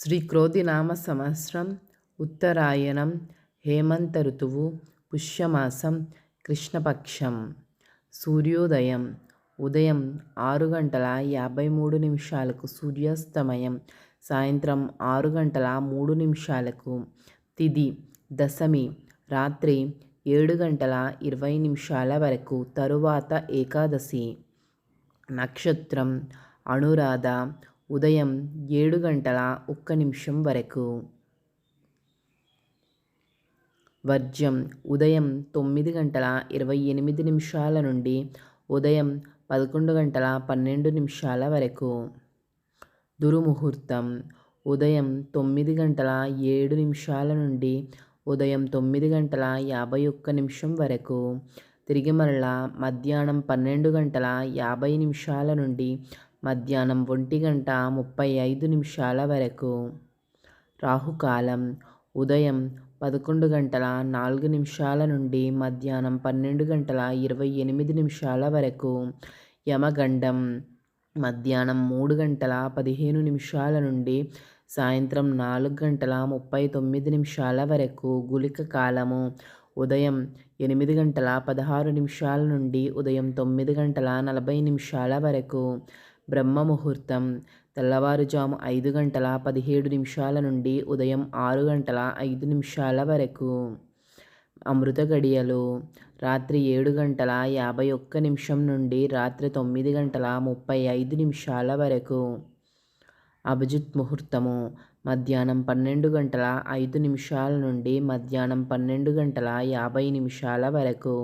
శ్రీ క్రోధినామ సంవత్సరం ఉత్తరాయణం హేమంత ఋతువు పుష్యమాసం కృష్ణపక్షం. సూర్యోదయం ఉదయం 6:53 సూర్యాస్తమయం సాయంత్రం 6:03 తిథి దశమి రాత్రి 7:20 వరకు తరువాత ఏకాదశి. నక్షత్రం అనురాధ ఉదయం 7:01 వరకు. వర్జ్యం ఉదయం 9:28 నుండి ఉదయం 11:12 వరకు. దుర్ముహూర్తం ఉదయం 9:07 నుండి ఉదయం 9:51 వరకు. తిరిగి మరలా మధ్యాహ్నం 12:50 నుండి మధ్యాహ్నం 1:35 వరకు. రాహుకాలం ఉదయం 11:04 నుండి మధ్యాహ్నం 12:28 వరకు. యమగండం మధ్యాహ్నం 3:15 నుండి సాయంత్రం 4:39 వరకు. గుళిక కాలము ఉదయం 8:16 నుండి ఉదయం 9:40 వరకు. బ్రహ్మ ముహూర్తం తెల్లవారుజాము 5:17 నుండి ఉదయం 6:05 వరకు. అమృత గడియలు రాత్రి 7:51 నుండి రాత్రి 9:35 వరకు. అభిజిత్ ముహూర్తము మధ్యాహ్నం 12:05 నుండి మధ్యాహ్నం 12:50 వరకు.